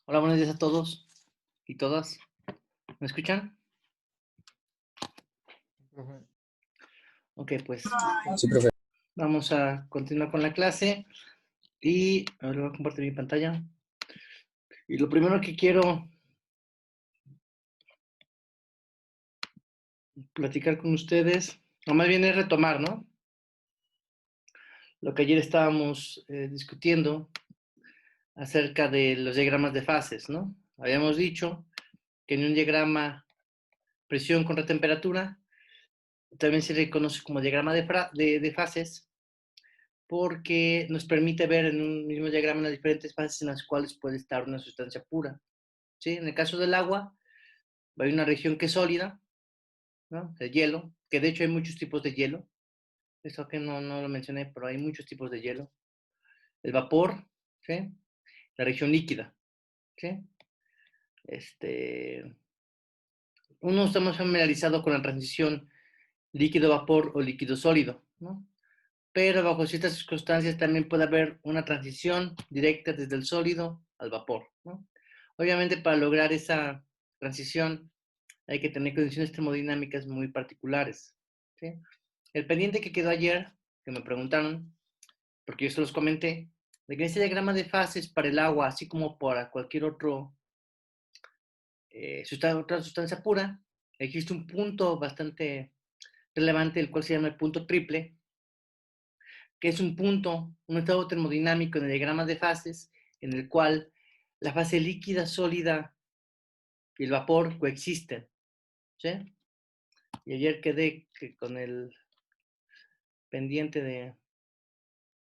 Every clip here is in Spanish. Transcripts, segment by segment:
Hola, buenos días a todos y todas. ¿Me escuchan? Profe. Ok, pues Sí, profe. vamos a continuar con la clase y ahora voy a compartir mi pantalla. Y lo primero que quiero platicar con ustedes, o más bien es retomar, ¿no? Lo que ayer estábamos discutiendo acerca de los diagramas de fases, ¿no? Habíamos dicho que en un diagrama presión contra temperatura también se le conoce como diagrama de fases porque nos permite ver en un mismo diagrama las diferentes fases en las cuales puede estar una sustancia pura. ¿Sí? En el caso del agua, hay una región que es sólida, ¿no? El hielo, que de hecho hay muchos tipos de hielo. Eso que no lo mencioné, pero hay muchos tipos de hielo. El vapor, ¿sí? La región líquida, ¿sí? Uno está más familiarizado con la transición líquido-vapor o líquido-sólido, ¿no? Pero bajo ciertas circunstancias también puede haber una transición directa desde el sólido al vapor, ¿no? Obviamente para lograr esa transición hay que tener condiciones termodinámicas muy particulares, ¿sí? El pendiente que quedó ayer, que me preguntaron, porque yo se los comenté, de que en este diagrama de fases para el agua, así como para cualquier otra sustancia pura, existe un punto bastante relevante, el cual se llama el punto triple, que es un punto, un estado termodinámico en el diagrama de fases, en el cual la fase líquida, sólida y el vapor coexisten, ¿sí? Y ayer quedé con el pendiente de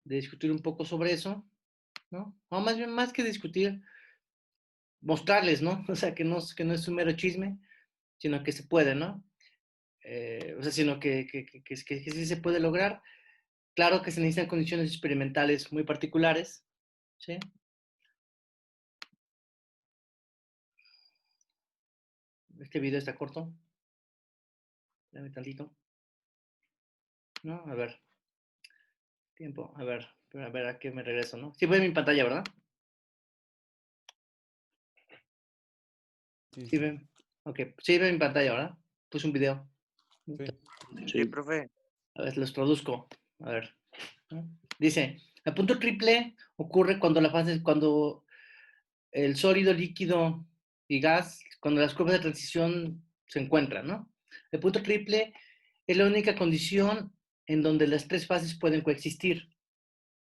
discutir un poco sobre eso, ¿no? O más bien, más que discutir, mostrarles, ¿no? O sea, que no es un mero chisme, sino que se puede, ¿no? O sea, sino que sí se puede lograr. Claro que se necesitan condiciones experimentales muy particulares, ¿sí? Este video está corto. Dame tantito. ¿No? A ver. Tiempo. A ver a qué me regreso, ¿no? Sí, ve mi pantalla, ¿verdad? Sí, Sí, sí. ve. Ok, sí, ve mi pantalla, ¿verdad? Puse un video. Sí. Sí, Sí. profe. A ver, los traduzco. A ver. ¿No? Dice, el punto triple ocurre cuando el sólido, líquido y gas, cuando las curvas de transición se encuentran, ¿no? El punto triple es la única condición en donde las tres fases pueden coexistir,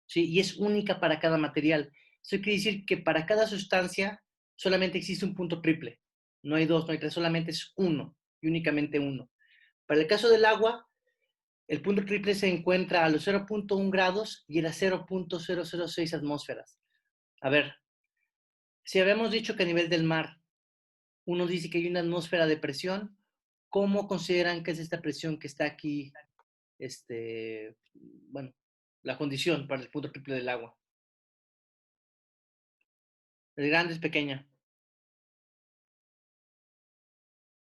¿sí? Y es única para cada material. Eso quiere decir que para cada sustancia solamente existe un punto triple. No hay dos, no hay tres, solamente es uno y únicamente uno. Para el caso del agua, el punto triple se encuentra a los 0.1 grados y a las 0.006 atmósferas. A ver, si habíamos dicho que a nivel del mar uno dice que hay una atmósfera de presión, ¿cómo consideran que es esta presión que está aquí, bueno, la condición para el punto triple del agua? ¿Es grande, es pequeña?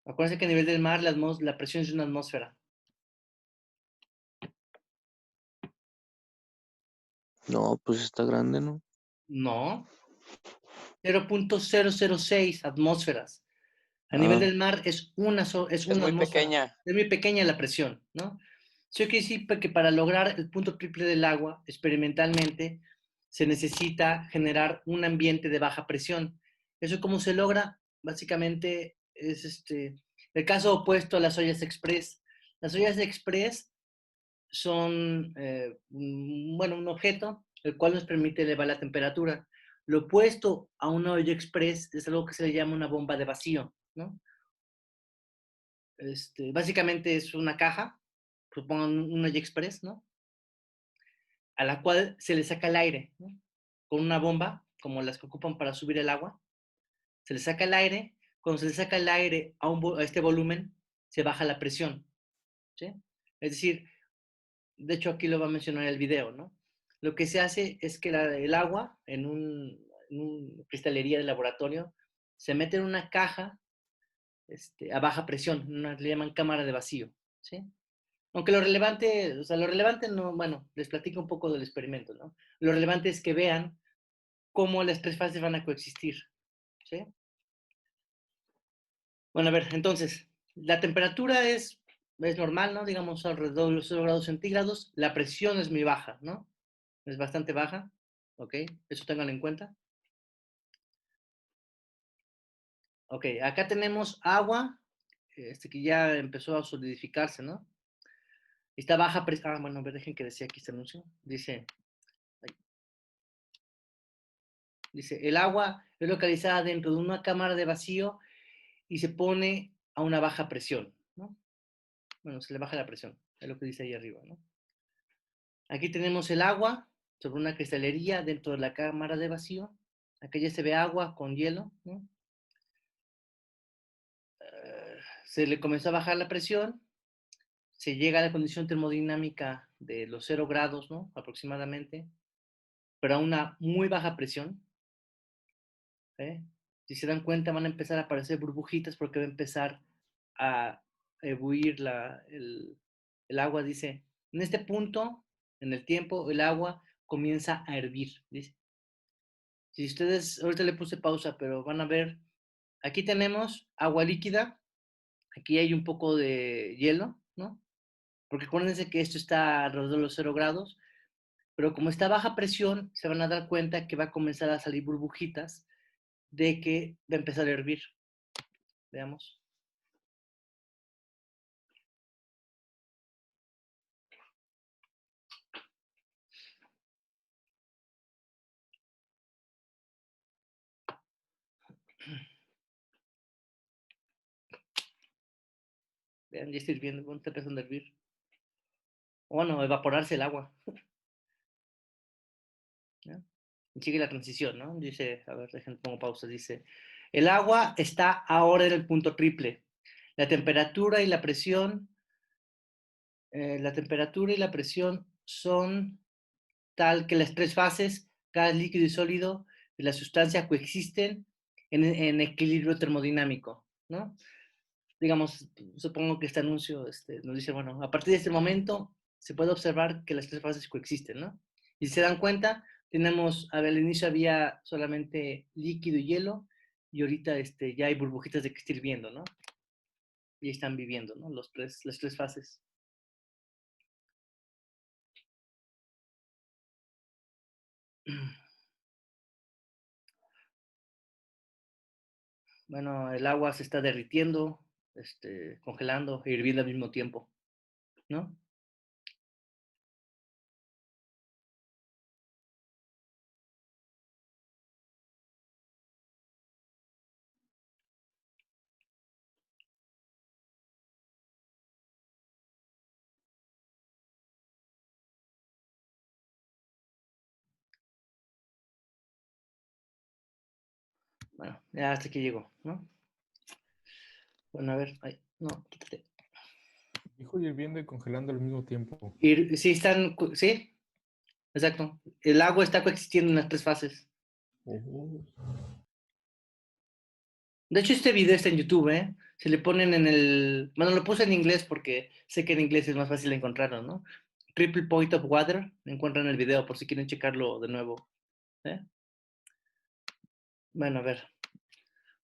Acuérdense que a nivel del mar la presión es una atmósfera. No, pues está grande, ¿no? No, 0.006 atmósferas. A nivel Ah, del mar es es Es una muy atmósfera. pequeña. Es muy pequeña la presión, ¿no? Eso quiere decir que para lograr el punto triple del agua, experimentalmente, se necesita generar un ambiente de baja presión. ¿Eso cómo se logra? Básicamente es el caso opuesto a las ollas express. Las ollas express son, bueno, un objeto el cual nos permite elevar la temperatura. Lo opuesto a una olla express es algo que se le llama una bomba de vacío, ¿no? Básicamente es una caja, supongan una express, ¿no? A la cual se le saca el aire, ¿no? Con una bomba, como las que ocupan para subir el agua. Se le saca el aire. Cuando se le saca el aire a este volumen, se baja la presión, ¿sí? Es decir, de hecho aquí lo va a mencionar el video, ¿no? Lo que se hace es que el agua en una cristalería de laboratorio se mete en una caja a baja presión, le llaman cámara de vacío, ¿sí? Aunque lo relevante, o sea, lo relevante no, bueno, les platico un poco del experimento, ¿no? Lo relevante es que vean cómo las tres fases van a coexistir, ¿sí? Bueno, a ver, entonces, la temperatura es normal, ¿no? Digamos alrededor de los 0 grados centígrados. La presión es muy baja, ¿no? Es bastante baja, ¿ok? Eso ténganlo en cuenta. Ok, acá tenemos agua, que ya empezó a solidificarse, ¿no? Está baja presión. Ah, bueno, a ver, dejen que decía aquí este anuncio. Dice, el agua es localizada dentro de una cámara de vacío y se pone a una baja presión, ¿no? Bueno, se le baja la presión, es lo que dice ahí arriba, ¿no? Aquí tenemos el agua sobre una cristalería dentro de la cámara de vacío. Aquí ya se ve agua con hielo, ¿no? Se le comenzó a bajar la presión, se llega a la condición termodinámica de los 0 grados, ¿no? Aproximadamente, pero a una muy baja presión. ¿Eh? Si se dan cuenta, van a empezar a aparecer burbujitas porque va a empezar a ebullir el agua. Dice, en este punto, en el tiempo, el agua comienza a hervir. Dice. Si ustedes, ahorita le puse pausa, pero van a ver, aquí tenemos agua líquida, aquí hay un poco de hielo, ¿no? Porque acuérdense que esto está alrededor de los 0 grados, pero como está a baja presión, se van a dar cuenta que va a comenzar a salir burbujitas de que va a empezar a hervir. Veamos. Vean, ya está hirviendo, está empezando a hervir. O bueno, evaporarse el agua. ¿No? Y sigue la transición, ¿no? Dice, a ver, déjenme pongo pausa. Dice, el agua está ahora en el punto triple. La temperatura y la presión, son tal que las tres fases, gas, líquido y sólido, de la sustancia coexisten en equilibrio termodinámico, ¿no? Digamos, supongo que este anuncio nos dice, bueno, a partir de este momento se puede observar que las tres fases coexisten, ¿no? Y si se dan cuenta, tenemos, al inicio había solamente líquido y hielo, y ahorita ya hay burbujitas de que está hirviendo, ¿no? Y están viviendo, ¿no? Las tres fases. Bueno, el agua se está derritiendo, congelando e hirviendo al mismo tiempo, ¿no? Bueno, ya hasta aquí llegó, ¿no? Bueno, a ver, ay, no, quítate. Dijo hirviendo y congelando al mismo tiempo. Sí, sí, exacto. El agua está coexistiendo en las tres fases. Oh. De hecho, este video está en YouTube, ¿eh? Se le ponen bueno, lo puse en inglés porque sé que en inglés es más fácil encontrarlo, ¿no? Triple Point of Water, encuentran el video por si quieren checarlo de nuevo. ¿Eh? Bueno, a ver.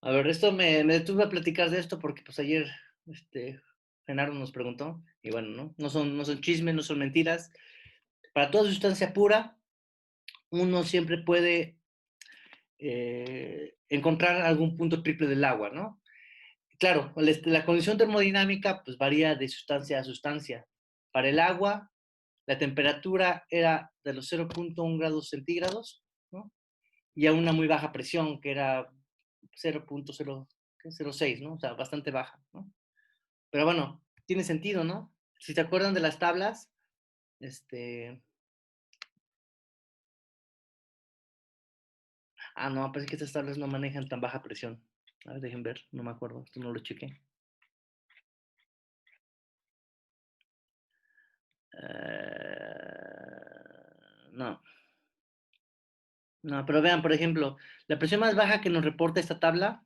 A ver, esto me detuve a platicar de esto porque pues ayer, Genaro nos preguntó, y bueno, ¿no? No son chismes, no son mentiras. Para toda sustancia pura, uno siempre puede encontrar algún punto triple del agua, ¿no? Claro, la condición termodinámica pues varía de sustancia a sustancia. Para el agua, la temperatura era de los 0.1 grados centígrados, ¿no? Y a una muy baja presión, que era 0.06, ¿no? O sea, bastante baja, ¿no? Pero bueno, tiene sentido, ¿no? Si se acuerdan de las tablas, no, parece que estas tablas no manejan tan baja presión. A ver, dejen ver, no me acuerdo, esto no lo chequé. No. No, pero vean, por ejemplo, la presión más baja que nos reporta esta tabla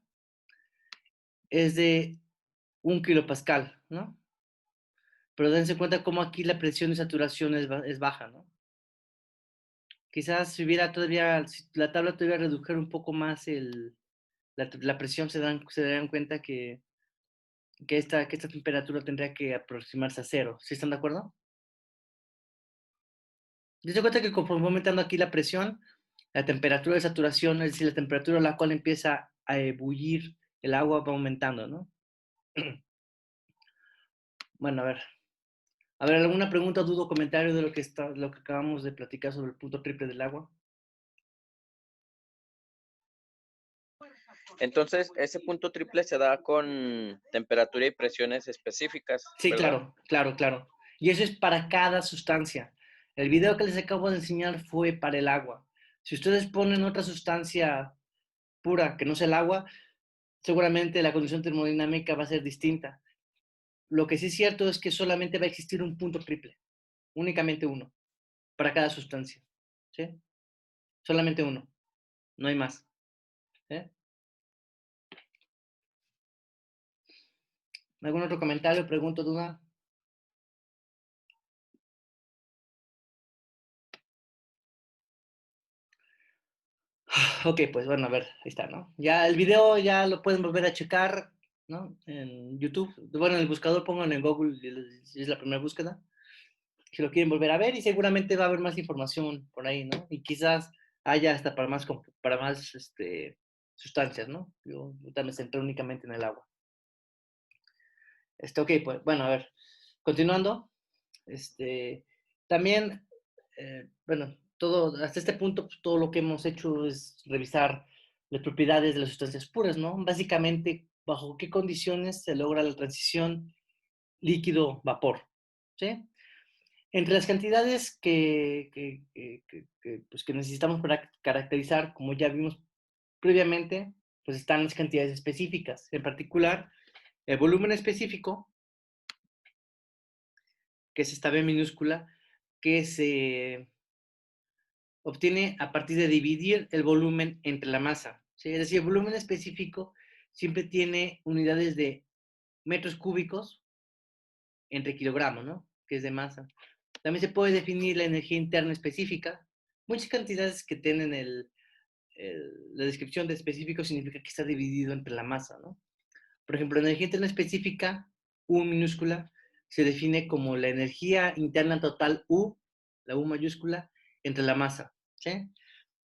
es de 1 kilopascal, ¿no? Pero dense cuenta cómo aquí la presión de saturación es baja, ¿no? Quizás si la tabla tuviera redujera un poco más la presión se darán cuenta que esta temperatura tendría que aproximarse a cero. ¿Sí están de acuerdo? Se cuenta que conforme va aumentando aquí la presión, la temperatura de saturación, es decir, la temperatura a la cual empieza a ebullir el agua va aumentando, ¿no? Bueno, a ver. A ver, ¿alguna pregunta, duda o comentario de lo que acabamos de platicar sobre el punto triple del agua? Entonces, ese punto triple se da con temperatura y presiones específicas, Sí, ¿verdad? claro. Y eso es para cada sustancia. El video que les acabo de enseñar fue para el agua. Si ustedes ponen otra sustancia pura que no sea el agua, seguramente la condición termodinámica va a ser distinta. Lo que sí es cierto es que solamente va a existir un punto triple, únicamente uno, para cada sustancia. ¿Sí? Solamente uno, no hay más. ¿Sí? ¿Algún otro comentario, pregunta, duda? Ok, pues bueno, a ver, ahí está, ¿no? Ya el video ya lo pueden volver a checar, ¿no? En YouTube. Bueno, en el buscador pongan en Google, es la primera búsqueda. Si lo quieren volver a ver y seguramente va a haber más información por ahí, ¿no? Y quizás haya hasta para más sustancias, ¿no? Yo también me centré únicamente en el agua. Ok, pues bueno, a ver, continuando. También, bueno, hasta este punto, pues, todo lo que hemos hecho es revisar las propiedades de las sustancias puras, ¿no? Básicamente, bajo qué condiciones se logra la transición líquido-vapor, ¿sí? Entre las cantidades pues, que necesitamos para caracterizar, como ya vimos previamente, pues están las cantidades específicas. En particular, el volumen específico, que es esta B minúscula, que se obtiene a partir de dividir el volumen entre la masa. ¿Sí? Es decir, el volumen específico siempre tiene unidades de metros cúbicos entre kilogramos, ¿no? Que es de masa. También se puede definir la energía interna específica. Muchas cantidades que tienen la descripción de específico significa que está dividido entre la masa, ¿no? Por ejemplo, la energía interna específica, U minúscula, se define como la energía interna total U, la U mayúscula, entre la masa, ¿sí?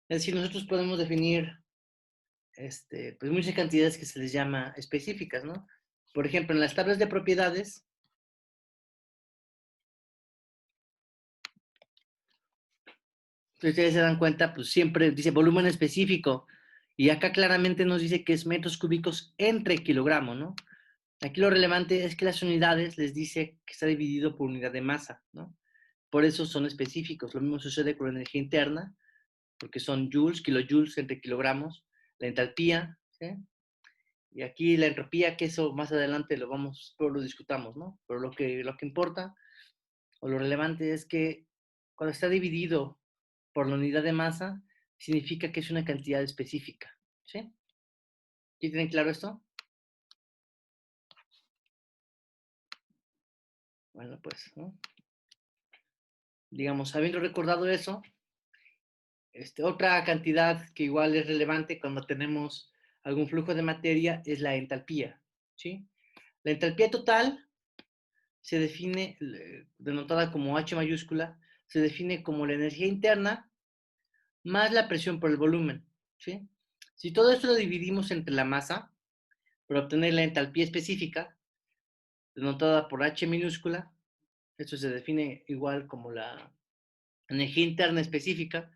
Es decir, nosotros podemos definir pues muchas cantidades que se les llama específicas, ¿no? Por ejemplo, en las tablas de propiedades, si ustedes se dan cuenta, pues siempre dice volumen específico, y acá claramente nos dice que es metros cúbicos entre kilogramos, ¿no? Aquí lo relevante es que las unidades les dice que está dividido por unidad de masa, ¿no? Por eso son específicos. Lo mismo sucede con la energía interna, porque son joules, kilojoules entre kilogramos, la entalpía, ¿sí? Y aquí la entropía, que eso más adelante lo discutamos, ¿no? Pero lo que importa o lo relevante es que cuando está dividido por la unidad de masa, significa que es una cantidad específica, ¿sí? ¿Sí tienen claro esto? Bueno, pues, ¿no? Digamos, habiendo recordado eso, otra cantidad que igual es relevante cuando tenemos algún flujo de materia es la entalpía, ¿sí? La entalpía total se define, denotada como H mayúscula, se define como la energía interna más la presión por el volumen, ¿sí? Si todo esto lo dividimos entre la masa, para obtener la entalpía específica, denotada por H minúscula, esto se define igual como la energía interna específica,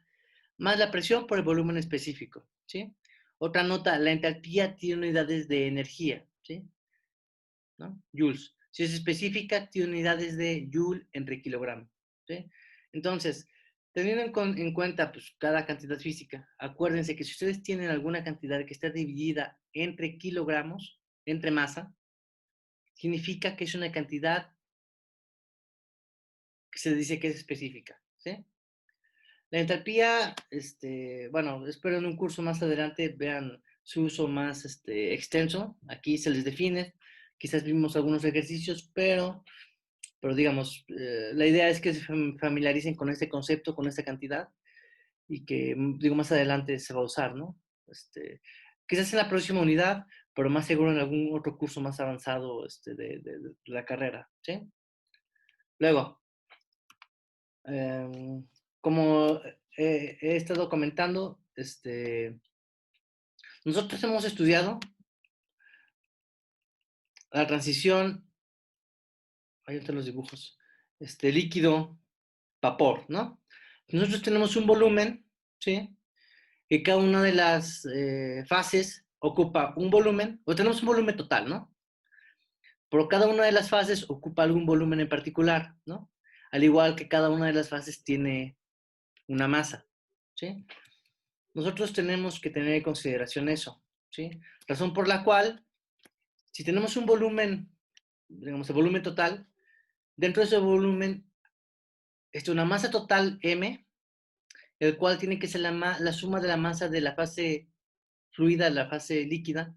más la presión por el volumen específico, ¿sí? Otra nota, la entalpía tiene unidades de energía, ¿sí? ¿No? Joules. Si es específica, tiene unidades de joule entre kilogramo, ¿sí? Entonces, teniendo en cuenta pues, cada cantidad física, acuérdense que si ustedes tienen alguna cantidad que está dividida entre kilogramos, entre masa, significa que es una cantidad que se dice que es específica, ¿sí? La entalpía, bueno, espero en un curso más adelante vean su uso más extenso. Aquí se les define, quizás vimos algunos ejercicios, pero digamos, la idea es que se familiaricen con este concepto, con esta cantidad, y que, digo, más adelante se va a usar, ¿no? quizás en la próxima unidad, pero más seguro en algún otro curso más avanzado de la carrera, ¿sí? Luego, como he estado comentando, nosotros hemos estudiado la transición, ahí están los dibujos, líquido, vapor, ¿no? Nosotros tenemos un volumen, ¿sí? Que cada una de las fases ocupa un volumen, o tenemos un volumen total, ¿no? Pero cada una de las fases ocupa algún volumen en particular, ¿no? Al igual que cada una de las fases tiene una masa, ¿sí? Nosotros tenemos que tener en consideración eso, ¿sí? Razón por la cual, si tenemos un volumen, digamos, el volumen total, dentro de ese volumen, una masa total M, el cual tiene que ser la suma de la masa de la fase fluida, la fase líquida,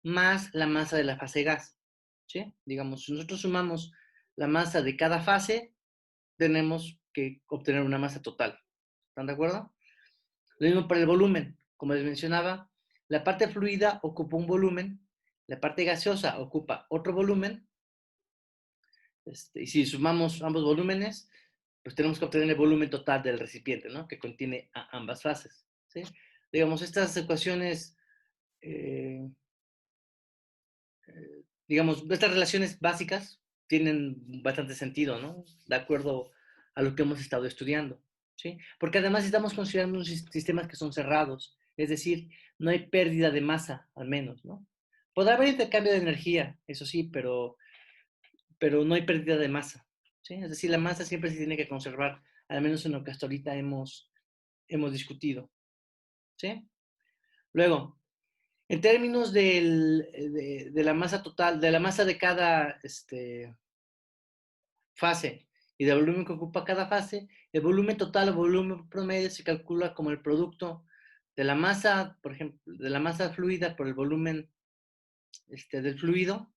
más la masa de la fase gas, ¿sí? Digamos, si nosotros sumamos la masa de cada fase, tenemos que obtener una masa total. ¿Están de acuerdo? Lo mismo para el volumen. Como les mencionaba, la parte fluida ocupa un volumen, la parte gaseosa ocupa otro volumen, y si sumamos ambos volúmenes, pues tenemos que obtener el volumen total del recipiente, ¿no? Que contiene ambas fases, ¿sí? Digamos, estas ecuaciones, digamos, estas relaciones básicas tienen bastante sentido, ¿no? De acuerdo a lo que hemos estado estudiando, ¿sí? Porque además estamos considerando unos sistemas que son cerrados, es decir, no hay pérdida de masa, al menos, ¿no? Podrá haber intercambio de energía, eso sí, pero no hay pérdida de masa, ¿sí? Es decir, la masa siempre se tiene que conservar, al menos en lo que hasta ahorita hemos discutido, ¿sí? Luego, en términos de la masa total, de la masa de cada fase y del volumen que ocupa cada fase, el volumen total o volumen promedio se calcula como el producto de la masa, por ejemplo, de la masa fluida por el volumen del fluido,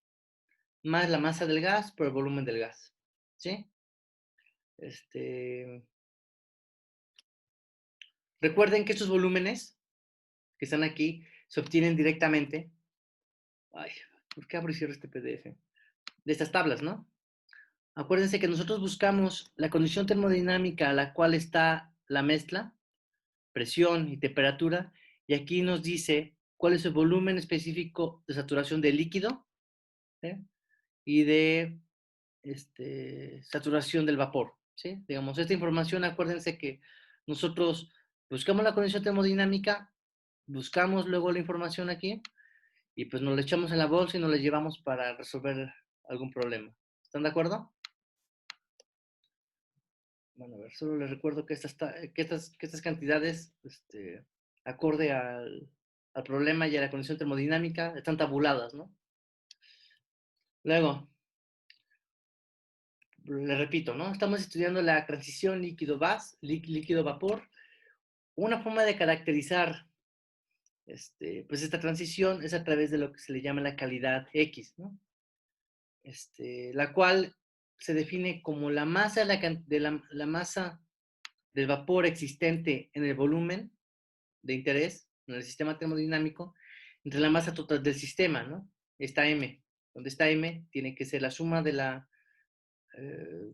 más la masa del gas por el volumen del gas, ¿sí? Recuerden que estos volúmenes que están aquí se obtienen directamente. Ay, ¿por qué abro y cierro este PDF? De estas tablas, ¿no? Acuérdense que nosotros buscamos la condición termodinámica a la cual está la mezcla, presión y temperatura, y aquí nos dice cuál es el volumen específico de saturación de líquido, ¿sí? Y de saturación del vapor, ¿sí? Digamos, esta información, acuérdense que nosotros buscamos la condición termodinámica, buscamos luego la información aquí, y pues nos la echamos en la bolsa y nos la llevamos para resolver algún problema. ¿Están de acuerdo? Bueno, a ver, solo les recuerdo que estas cantidades, acorde al problema y a la condición termodinámica, están tabuladas, ¿no? Luego, le repito, ¿no? Estamos estudiando la transición líquido-vapor. Una forma de caracterizar pues esta transición es a través de lo que se le llama la calidad X, ¿no? La cual se define como la masa, la masa del vapor existente en el volumen de interés, en el sistema termodinámico, entre la masa total del sistema, ¿no? Esta M. Donde está M tiene que ser la suma de la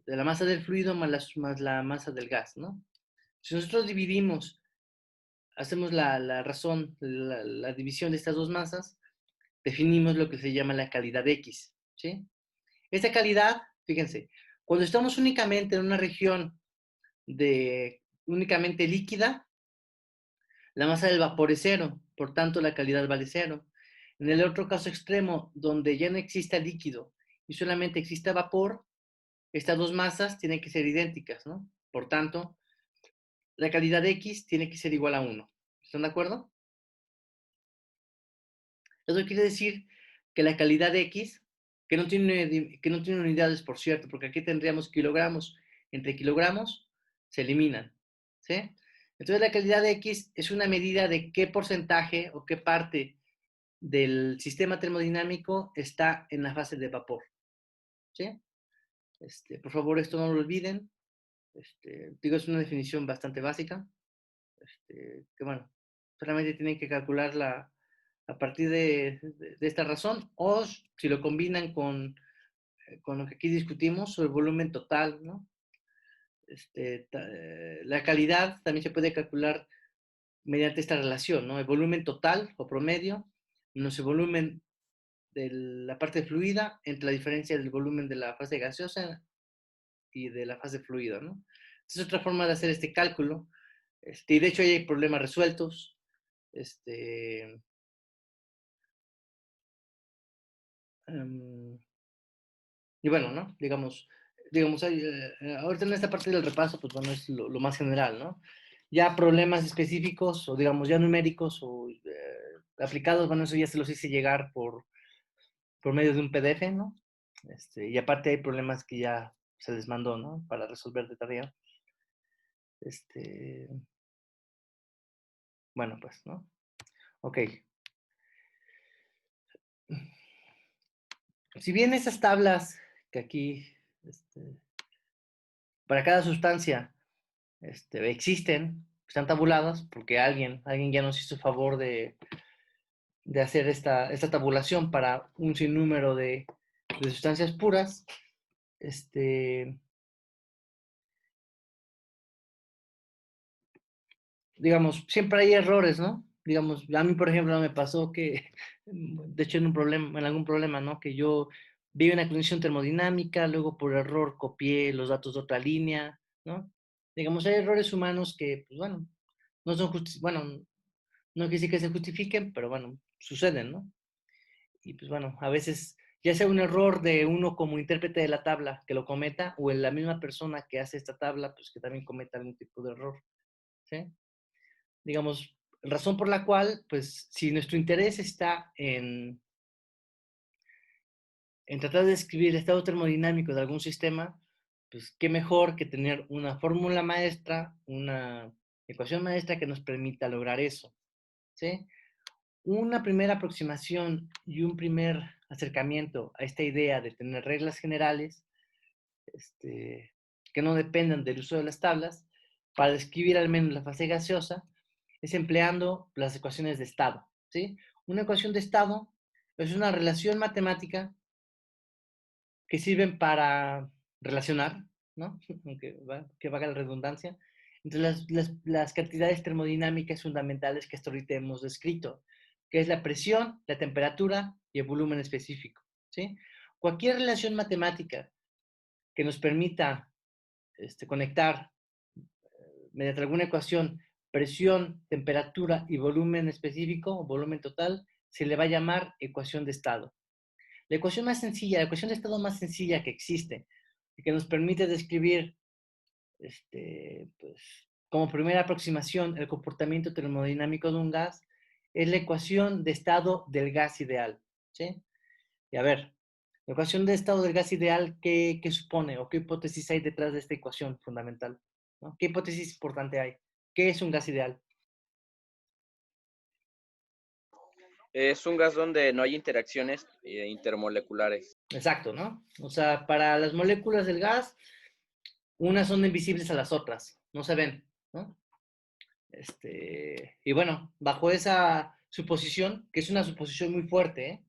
masa del fluido más la masa del gas, ¿no? Si nosotros dividimos, hacemos la razón, la división de estas dos masas, definimos lo que se llama la calidad X, ¿sí? Esta calidad, fíjense, cuando estamos únicamente en una región únicamente líquida, la masa del vapor es cero, por tanto la calidad vale cero. En el otro caso extremo, donde ya no exista líquido y solamente exista vapor, estas dos masas tienen que ser idénticas, ¿no? Por tanto, la calidad X tiene que ser igual a 1. ¿Están de acuerdo? Eso quiere decir que la calidad X, que no tiene unidades, por cierto, porque aquí tendríamos kilogramos, entre kilogramos se eliminan, ¿sí? Entonces la calidad X es una medida de qué porcentaje o qué parte del sistema termodinámico está en la fase de vapor, ¿sí? Por favor, esto no lo olviden. Digo, es una definición bastante básica, que bueno, solamente tienen que calcular la a partir de esta razón, o si lo combinan con lo que aquí discutimos sobre el volumen total, ¿no? La calidad también se puede calcular mediante esta relación, ¿no? El volumen total o promedio menos el volumen de la parte fluida entre la diferencia del volumen de la fase gaseosa y de la fase fluida, ¿no? Esta es otra forma de hacer este cálculo. Y de hecho hay problemas resueltos. Y bueno, ¿no? Digamos ahorita en esta parte del repaso, pues bueno, es lo más general, ¿no? Ya problemas específicos o digamos ya numéricos o aplicados, bueno, eso ya se los hice llegar por medio de un PDF, ¿no? Y aparte hay problemas que ya se les mandó, ¿no? Para resolver de tarea. Bueno, pues, ¿no? Ok. Si bien esas tablas que aquí, para cada sustancia, existen, están tabuladas, porque alguien ya nos hizo favor de hacer esta tabulación para un sinnúmero de sustancias puras, digamos, siempre hay errores, ¿no? Digamos, a mí, por ejemplo, me pasó que, de hecho, en algún problema, ¿no? Que yo vi una condición termodinámica, luego por error copié los datos de otra línea, ¿no? Digamos, hay errores humanos que, pues bueno, no son bueno, no quiere decir que se justifiquen, pero bueno, suceden, ¿no? Y pues bueno, a veces, ya sea un error de uno como intérprete de la tabla que lo cometa, o en la misma persona que hace esta tabla, pues que también cometa algún tipo de error, ¿sí? Digamos, razón por la cual, pues, si nuestro interés está en tratar de describir el estado termodinámico de algún sistema, pues, qué mejor que tener una fórmula maestra, una ecuación maestra que nos permita lograr eso, ¿sí? Una primera aproximación y un primer acercamiento a esta idea de tener reglas generales, que no dependan del uso de las tablas, para describir al menos la fase gaseosa, es empleando las ecuaciones de estado, ¿sí? Una ecuación de estado es una relación matemática que sirven para relacionar, ¿no? Que valga la redundancia, entre las cantidades termodinámicas fundamentales que hasta ahorita hemos descrito, que es la presión, la temperatura y el volumen específico, ¿sí? Cualquier relación matemática que nos permita conectar mediante alguna ecuación presión, temperatura y volumen específico o volumen total, se le va a llamar ecuación de estado. La ecuación más sencilla, la ecuación de estado más sencilla que existe y que nos permite describir pues, como primera aproximación el comportamiento termodinámico de un gas es la ecuación de estado del gas ideal, ¿sí? Y a ver, la ecuación de estado del gas ideal, ¿qué supone o qué hipótesis hay detrás de esta ecuación fundamental? ¿No? ¿Qué hipótesis importante hay? ¿Qué es un gas ideal? Es un gas donde no hay interacciones intermoleculares. Exacto, ¿no? O sea, para las moléculas del gas, unas son invisibles a las otras, no se ven, ¿no? Y bueno, bajo esa suposición, que es una suposición muy fuerte, ¿eh?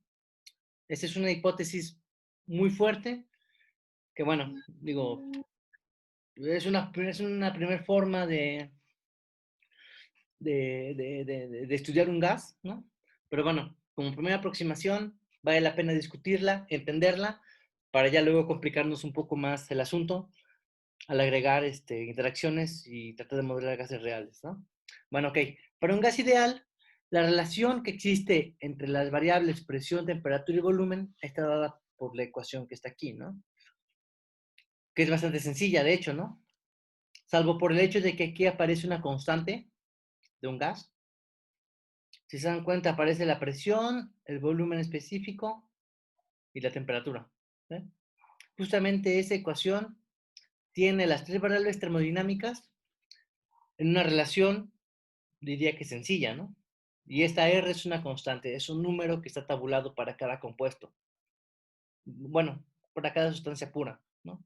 Esa es una hipótesis muy fuerte, que bueno, digo, es una primera forma de estudiar un gas, ¿no? Pero bueno, como primera aproximación, vale la pena discutirla, entenderla, para ya luego complicarnos un poco más el asunto al agregar interacciones y tratar de modelar gases reales, ¿no? Bueno, ok. Para un gas ideal, la relación que existe entre las variables presión, temperatura y volumen está dada por la ecuación que está aquí, ¿no? Que es bastante sencilla, de hecho, ¿no? Salvo por el hecho de que aquí aparece una constante de un gas. Si se dan cuenta, aparece la presión, el volumen específico y la temperatura. ¿Eh? Justamente esa ecuación tiene las tres variables termodinámicas en una relación, diría que sencilla, ¿no? Y esta R es una constante, es un número que está tabulado para cada compuesto. Bueno, para cada sustancia pura, ¿no?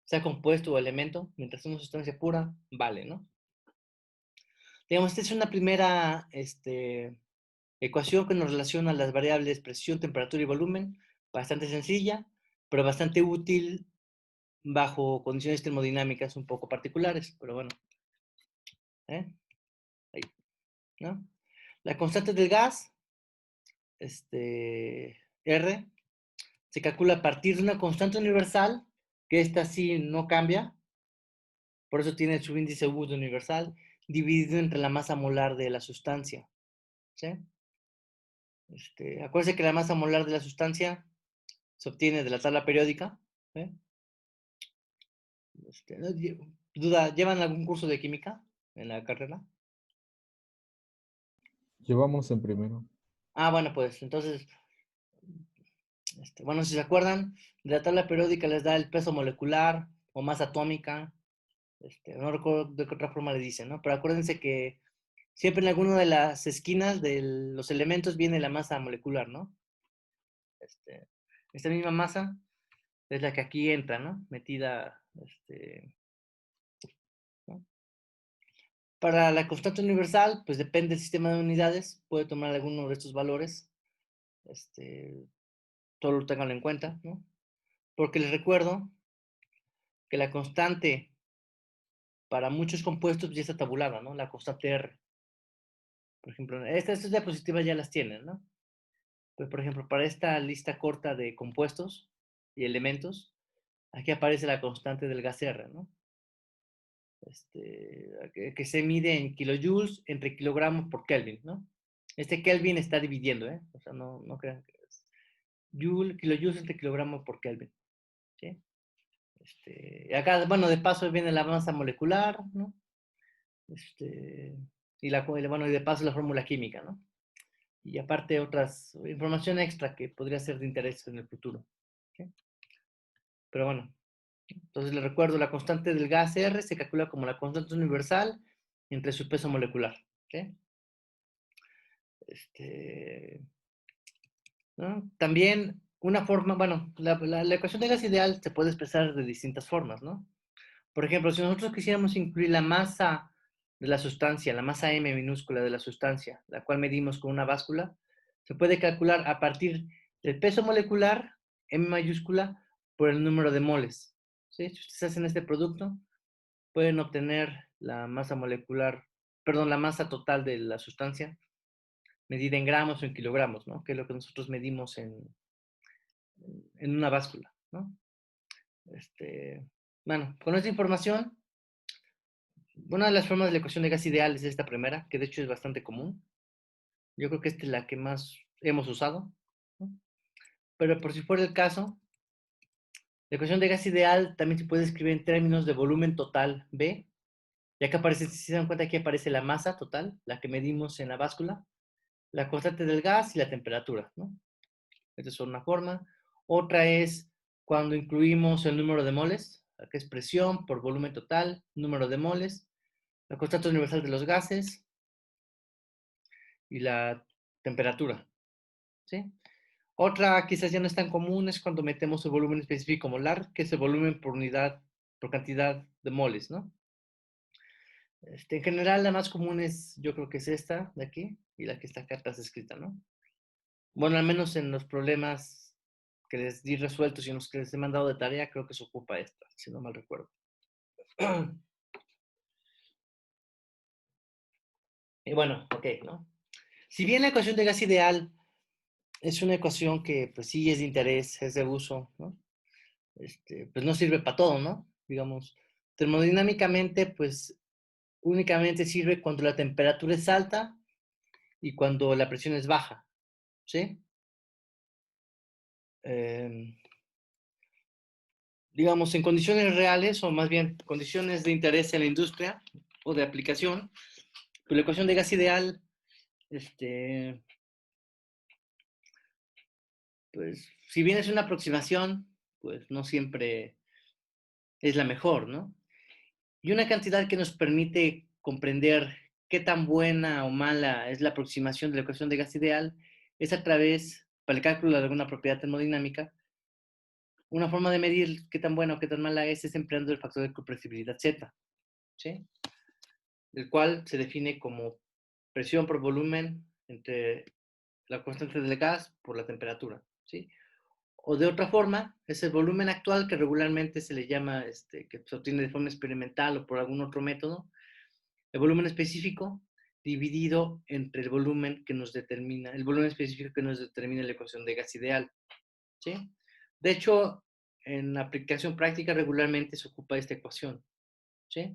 Sea compuesto o elemento, mientras sea una sustancia pura, vale, ¿no? Digamos, esta es una primera Ecuación que nos relaciona las variables presión, temperatura y volumen, bastante sencilla, pero bastante útil bajo condiciones termodinámicas un poco particulares, pero bueno. Ahí, ¿no? La constante del gas, R, se calcula a partir de una constante universal, que esta sí no cambia, por eso tiene su índice U de universal, dividido entre la masa molar de la sustancia. ¿Sí? Acuérdense que la masa molar de la sustancia se obtiene de la tabla periódica. ¿Sí? ¿Duda? ¿Llevan algún curso de química en la carrera? Llevamos en primero. Ah, bueno, pues entonces, bueno, si se acuerdan, de la tabla periódica les da el peso molecular o masa atómica. No recuerdo de qué otra forma le dicen, ¿no? Pero acuérdense que siempre en alguna de las esquinas de los elementos viene la masa molecular, ¿no? Esta misma masa es la que aquí entra, ¿no? Metida, ¿no? Para la constante universal, pues depende del sistema de unidades, puede tomar alguno de estos valores, todo tenganlo en cuenta, ¿no? Porque les recuerdo que la constante para muchos compuestos ya está tabulada, ¿no? La constante R. Por ejemplo, estas diapositivas ya las tienen, ¿no? Pues, por ejemplo, para esta lista corta de compuestos y elementos, aquí aparece la constante del gas R, ¿no? Que se mide en kilojoules entre kilogramos por Kelvin, ¿no? Este Kelvin está dividiendo, ¿eh? O sea, no crean que es kilojoules entre kilogramos por Kelvin, ¿sí? Acá, bueno, de paso viene la masa molecular, ¿no? Bueno, y de paso la fórmula química, ¿no? Y aparte otras, información extra que podría ser de interés en el futuro, ¿sí? Pero bueno, entonces les recuerdo, la constante del gas R se calcula como la constante universal entre su peso molecular, ¿sí? ¿No? También una forma, bueno, la ecuación de gas ideal se puede expresar de distintas formas, ¿no? Por ejemplo, si nosotros quisiéramos incluir la masa de la sustancia, la masa M minúscula de la sustancia, la cual medimos con una báscula, se puede calcular a partir del peso molecular, M mayúscula, por el número de moles. ¿Sí? Si ustedes hacen este producto, pueden obtener la masa molecular, perdón, la masa total de la sustancia, medida en gramos o en kilogramos, ¿no? Que es lo que nosotros medimos en una báscula, ¿no? Bueno, con esta información, una de las formas de la ecuación de gas ideal es esta primera, que de hecho es bastante común. Yo creo que esta es la que más hemos usado, ¿no? Pero por si fuera el caso, la ecuación de gas ideal también se puede escribir en términos de volumen total B, ya que aparece, si se dan cuenta, aquí aparece la masa total, la que medimos en la báscula, la constante del gas y la temperatura, ¿no? Esta es una forma. Otra es cuando incluimos el número de moles, que es presión por volumen total, número de moles, la constante universal de los gases y la temperatura, ¿sí? Otra quizás ya no es tan común es cuando metemos el volumen específico molar, que es el volumen por unidad, por cantidad de moles, ¿no? En general la más común es, yo creo que es esta de aquí y la que está acá atrás escrita, ¿no? Bueno, al menos en los problemas que les di resueltos y en los que les he mandado de tarea, creo que se ocupa esta, si no mal recuerdo. Y bueno, ok, ¿no? Si bien la ecuación de gas ideal es una ecuación que pues sí es de interés, es de uso, ¿no? Pues no sirve para todo, ¿no? Digamos, termodinámicamente, pues únicamente sirve cuando la temperatura es alta y cuando la presión es baja, ¿sí? Digamos, en condiciones reales, o más bien condiciones de interés en la industria o de aplicación, pues la ecuación de gas ideal, pues, si bien es una aproximación, pues no siempre es la mejor, ¿no? Y una cantidad que nos permite comprender qué tan buena o mala es la aproximación de la ecuación de gas ideal es a través, para el cálculo de alguna propiedad termodinámica, una forma de medir qué tan buena o qué tan mala es empleando el factor de compresibilidad Z, ¿sí? El cual se define como presión por volumen entre la constante del gas por la temperatura, ¿sí? O de otra forma, es el volumen actual que regularmente se le llama, que se obtiene de forma experimental o por algún otro método, el volumen específico dividido entre el volumen que nos determina, el volumen específico que nos determina la ecuación de gas ideal, ¿sí? De hecho, en la aplicación práctica regularmente se ocupa esta ecuación, ¿sí?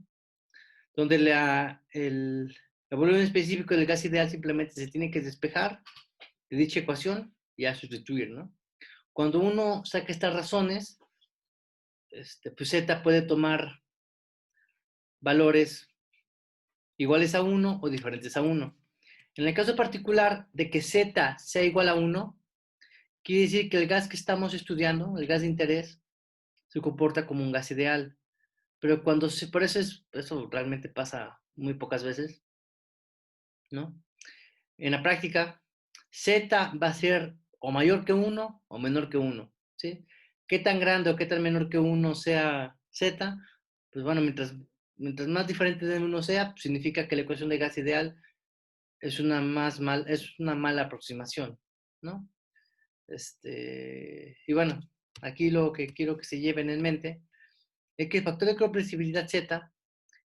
Donde el volumen específico del gas ideal simplemente se tiene que despejar de dicha ecuación y a sustituir, ¿no? Cuando uno saca estas razones, pues Z puede tomar valores iguales a 1 o diferentes a 1. En el caso particular de que Z sea igual a 1, quiere decir que el gas que estamos estudiando, el gas de interés, se comporta como un gas ideal. Pero por eso eso realmente pasa muy pocas veces, ¿no? En la práctica, Z va a ser o mayor que 1 o menor que 1, ¿sí? ¿Qué tan grande o qué tan menor que 1 sea Z? Pues bueno, mientras más diferente de 1 sea, pues significa que la ecuación de gas ideal es es una mala aproximación, ¿no? Y bueno, aquí lo que quiero que se lleven en mente es que el factor de compresibilidad Z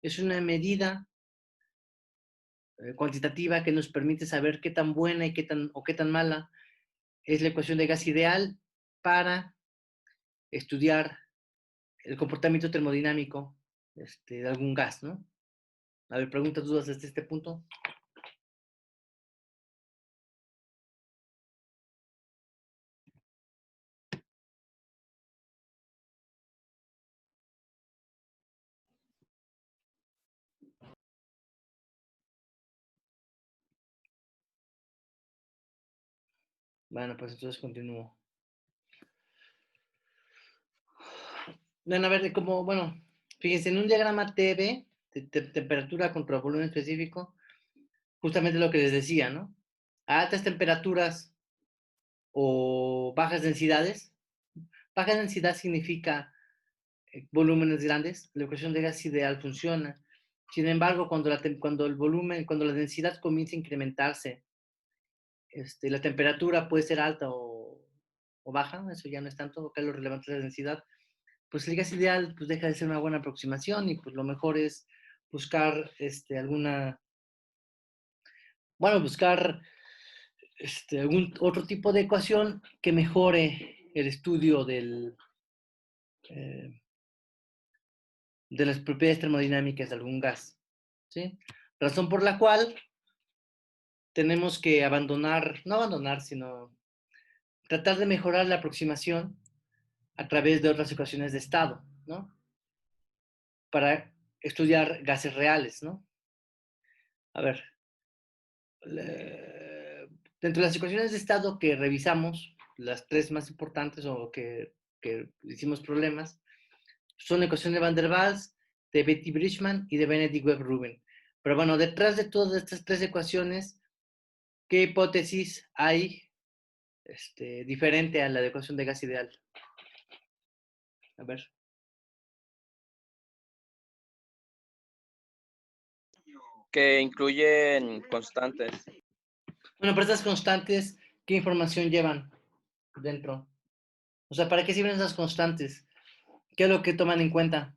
es una medida cuantitativa que nos permite saber qué tan buena y qué tan mala es la ecuación de gas ideal para estudiar el comportamiento termodinámico de algún gas, ¿no? A ver, preguntas, dudas desde este punto. Bueno, pues entonces continúo. Bueno, a ver, bueno, fíjense, en un diagrama TB, temperatura contra volumen específico, justamente lo que les decía, ¿no? A altas temperaturas o bajas densidades. Baja densidad significa volúmenes grandes, la ecuación de gas ideal funciona. Sin embargo, cuando la densidad comienza a incrementarse, la temperatura puede ser alta o baja, eso ya no es tanto, acá lo relevante es la densidad, pues el gas ideal pues deja de ser una buena aproximación y pues lo mejor es buscar buscar algún otro tipo de ecuación que mejore el estudio eh, de las propiedades termodinámicas de algún gas, ¿sí? Razón por la cual tenemos que no abandonar, sino tratar de mejorar la aproximación a través de otras ecuaciones de estado, ¿no? Para estudiar gases reales, ¿no? A ver, dentro de las ecuaciones de estado que revisamos, las tres más importantes o que hicimos problemas, son la ecuación de Van der Waals, de Betti-Bridgman y de Benedict-Webb-Rubin. Pero bueno, detrás de todas estas tres ecuaciones, ¿qué hipótesis hay diferente a la de ecuación de gas ideal? A ver. Que incluyen constantes. Bueno, pero estas constantes, ¿qué información llevan dentro? O sea, ¿para qué sirven esas constantes? ¿Qué es lo que toman en cuenta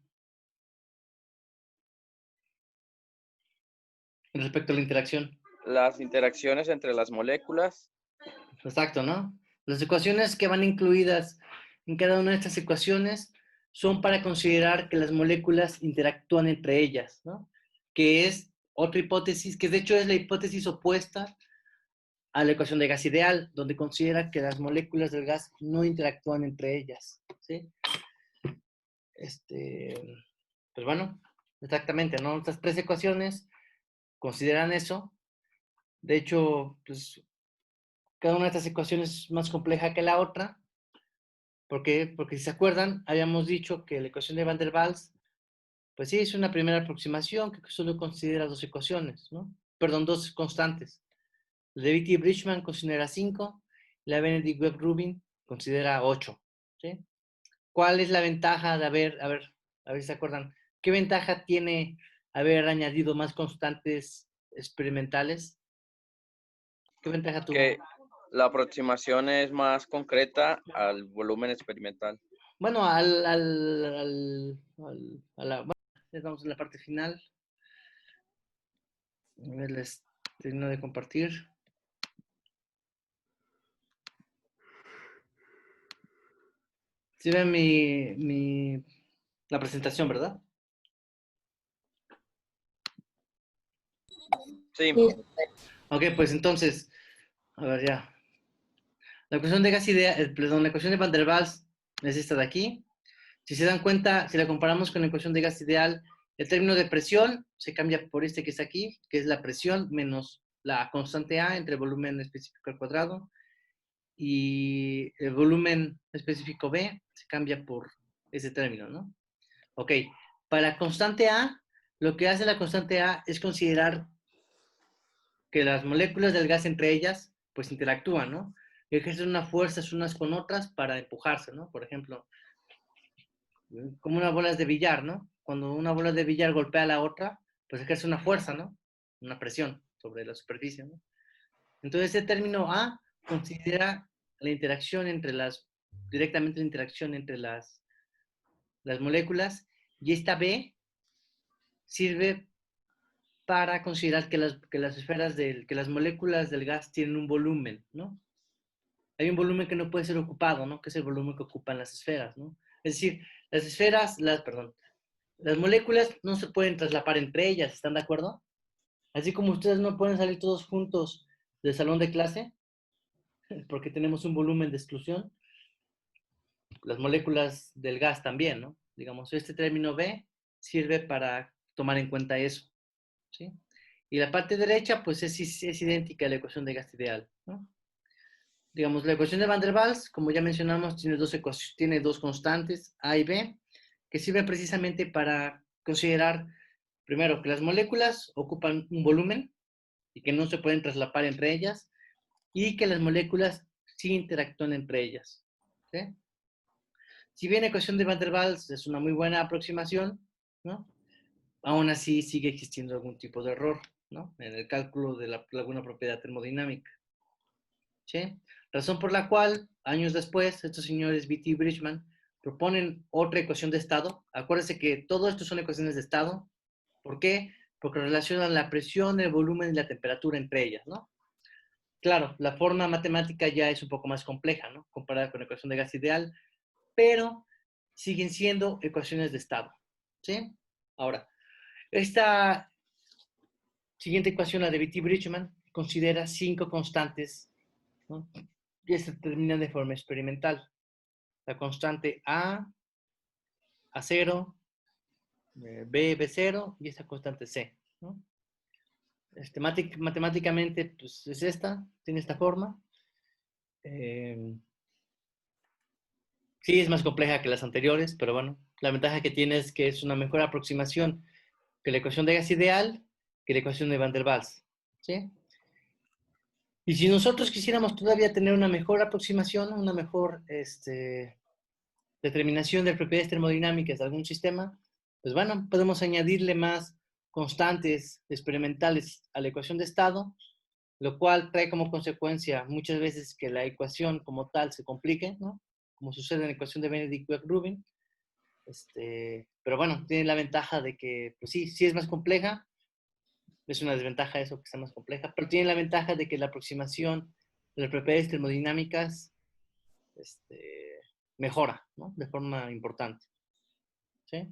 respecto a la interacción? Las interacciones entre las moléculas. Exacto, ¿no? Las ecuaciones que van incluidas en cada una de estas ecuaciones son para considerar que las moléculas interactúan entre ellas, ¿no? Que es otra hipótesis, que de hecho es la hipótesis opuesta a la ecuación de gas ideal, donde considera que las moléculas del gas no interactúan entre ellas, ¿sí? Pues bueno, exactamente, ¿no? Estas tres ecuaciones consideran eso. De hecho, pues cada una de estas ecuaciones es más compleja que la otra. ¿Por qué? Porque si se acuerdan, habíamos dicho que la ecuación de Van der Waals, pues sí, es una primera aproximación que solo considera dos ecuaciones, ¿no? Perdón, dos constantes. La de Betti-Bridgman considera 5, la Benedict-Webb-Rubin considera 8, ¿sí? ¿Cuál es la ventaja de a ver si se acuerdan, qué ventaja tiene haber añadido más constantes experimentales? ¿Qué ventaja tuvo? La aproximación es más concreta al volumen experimental. Bueno, bueno, ya estamos en la parte final. A ver, les termino de compartir. Sí ven la presentación, ¿verdad? Sí, Ok, pues entonces, a ver ya. La ecuación de gas ideal, perdón, la ecuación de Van der Waals es esta de aquí. Si se dan cuenta, si la comparamos con la ecuación de gas ideal, el término de presión se cambia por este que está aquí, que es la presión menos la constante A entre el volumen específico al cuadrado, y el volumen específico B se cambia por ese término, ¿no? Ok, para la constante A, lo que hace la constante A es considerar que las moléculas del gas entre ellas, pues interactúan, ¿no? Y ejercen una fuerza unas con otras para empujarse, ¿no? Por ejemplo, como unas bolas de billar, ¿no? Cuando una bola de billar golpea a la otra, pues ejerce una fuerza, ¿no? Una presión sobre la superficie, ¿no? Entonces, ese término A considera la interacción entre directamente la interacción entre las moléculas, y esta B sirve para considerar que las esferas que las moléculas del gas tienen un volumen, ¿no? Hay un volumen que no puede ser ocupado, ¿no? Que es el volumen que ocupan las esferas, ¿no? Es decir, las moléculas no se pueden traslapar entre ellas, ¿están de acuerdo? Así como ustedes no pueden salir todos juntos del salón de clase, porque tenemos un volumen de exclusión, las moléculas del gas también, ¿no? Digamos, este término B sirve para tomar en cuenta eso, ¿sí? Y la parte derecha, pues es idéntica a la ecuación de gas ideal, ¿no? Digamos, la ecuación de Van der Waals, como ya mencionamos, tiene dos constantes, A y B, que sirven precisamente para considerar, primero, que las moléculas ocupan un volumen y que no se pueden traslapar entre ellas, y que las moléculas sí interactúan entre ellas, ¿sí? Si bien la ecuación de Van der Waals es una muy buena aproximación, ¿no? Aún así sigue existiendo algún tipo de error, ¿no? En el cálculo de alguna propiedad termodinámica, ¿sí? Razón por la cual, años después, estos señores Beatty y Bridgman proponen otra ecuación de estado. Acuérdense que todo esto son ecuaciones de estado. ¿Por qué? Porque relacionan la presión, el volumen y la temperatura entre ellas, ¿no? Claro, la forma matemática ya es un poco más compleja, ¿no? Comparada con la ecuación de gas ideal, pero siguen siendo ecuaciones de estado, ¿sí? Ahora, esta siguiente ecuación, la de Beatty-Bridgman, considera 5 constantes, ¿no? Que se determinan de forma experimental. La constante A0, B, B0 y esta constante C, ¿no? Matemáticamente, pues es tiene esta forma. Sí, es más compleja que las anteriores, pero bueno, la ventaja que tiene es que es una mejor aproximación que la ecuación de gas ideal, que la ecuación de Van der Waals, ¿sí? Y si nosotros quisiéramos todavía tener una mejor aproximación, una mejor determinación de propiedades termodinámicas de algún sistema, pues bueno, podemos añadirle más constantes experimentales a la ecuación de estado, lo cual trae como consecuencia muchas veces que la ecuación como tal se complique, ¿no? Como sucede en la ecuación de Benedict-Rubin. Pero bueno, tiene la ventaja de que, pues sí, sí es más compleja, es una desventaja eso que sea más compleja, pero tiene la ventaja de que la aproximación de las propiedades termodinámicas mejora, ¿no? De forma importante, ¿sí?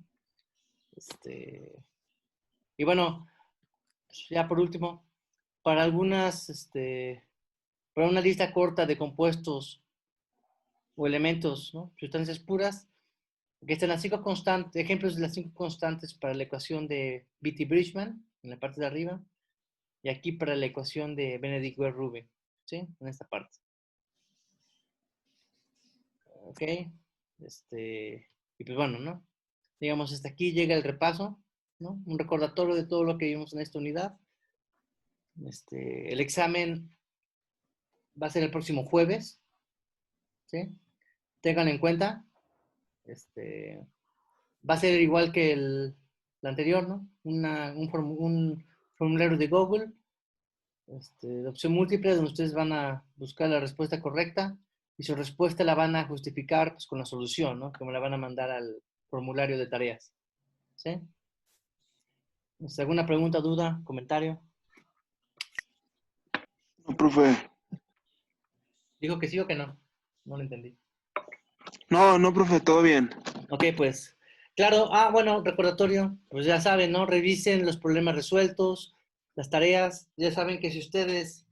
Y bueno, ya por último, para para una lista corta de compuestos o elementos, ¿no? Sustancias puras, que están las 5 constantes, ejemplos de las 5 constantes para la ecuación de Beatty-Bridgman, en la parte de arriba, y aquí para la ecuación de Benedict-Rubin, ¿sí? En esta parte. Ok, y pues bueno, ¿no? Digamos, hasta aquí llega el repaso, ¿no? Un recordatorio de todo lo que vimos en esta unidad. El examen va a ser el próximo jueves, ¿sí? Ténganlo en cuenta. Va a ser igual que el anterior, ¿no? Un formulario de Google de opción múltiple, donde ustedes van a buscar la respuesta correcta y su respuesta la van a justificar pues, con la solución, ¿no? Como la van a mandar al formulario de tareas. ¿Sí? ¿Alguna pregunta, duda, comentario? No, profe. ¿Dijo que sí o que no? No lo entendí. No, profe, todo bien. Ok, pues, claro, bueno, recordatorio, pues ya saben, ¿no? Revisen los problemas resueltos, las tareas, ya saben que si ustedes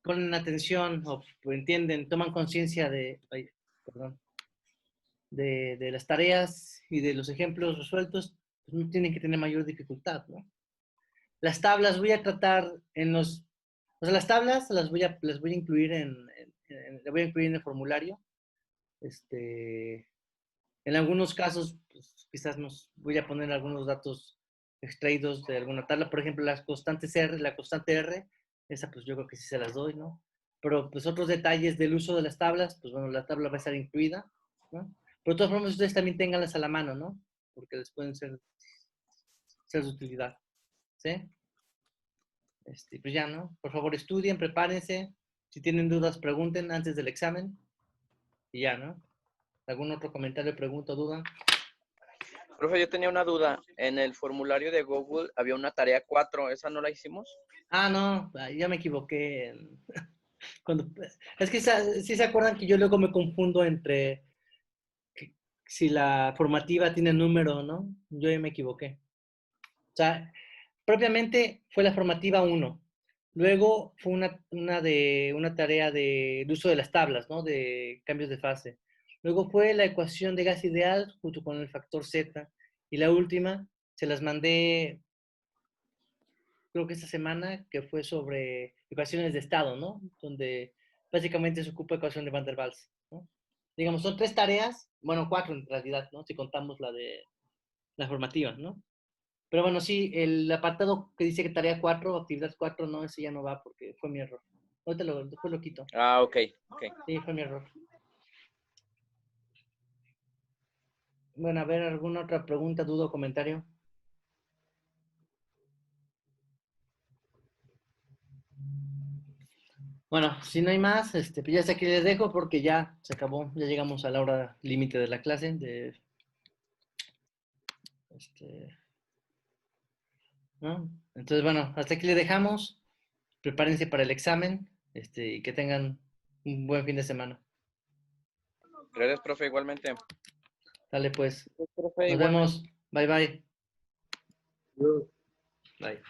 ponen atención o entienden, toman conciencia perdón, de las tareas y de los ejemplos resueltos, pues no tienen que tener mayor dificultad, ¿no? Las tablas voy a tratar o sea, las tablas las voy a incluir las voy a incluir en el formulario. En algunos casos, pues, quizás nos voy a poner algunos datos extraídos de alguna tabla, por ejemplo, las constantes R, la constante R, esa pues yo creo que sí se las doy, ¿no? Pero pues otros detalles del uso de las tablas, pues bueno, la tabla va a estar incluida, ¿no? Pero de todas formas ustedes también ténganlas a la mano, ¿no? Porque les pueden ser de utilidad, ¿sí? Pues ya, ¿no? Por favor, estudien, prepárense. Si tienen dudas, pregunten antes del examen. Y ya, ¿no? ¿Algún otro comentario, pregunta o duda? Profe, yo tenía una duda. En el formulario de Google había una tarea 4, ¿esa no la hicimos? No, ya me equivoqué. Cuando, es que sí se acuerdan que yo luego me confundo entre si la formativa tiene número o no. Yo ya me equivoqué. O sea, propiamente fue la formativa 1. Luego fue una tarea del uso de las tablas, ¿no? De cambios de fase. Luego fue la ecuación de gas ideal junto con el factor Z. Y la última se las mandé, creo que esta semana, que fue sobre ecuaciones de estado, ¿no? Donde básicamente se ocupa ecuación de Van der Waals, ¿no? Digamos, son 3 tareas, bueno, 4 en realidad, ¿no? Si contamos la de la formativa, ¿no? Pero bueno, sí, el apartado que dice que tarea 4, actividad 4, no, ese ya no va porque fue mi error. Ahorita después lo quito. Ah, ok. Sí, fue mi error. Bueno, a ver, ¿alguna otra pregunta, duda o comentario? Bueno, si no hay más, pues ya hasta aquí les dejo porque ya se acabó, ya llegamos a la hora límite de la clase. ¿No? Entonces, bueno, hasta aquí le dejamos. Prepárense para el examen, y que tengan un buen fin de semana. Gracias, profe, igualmente. Dale, pues. Profe, Nos igualmente. vemos. Bye, bye. Bye.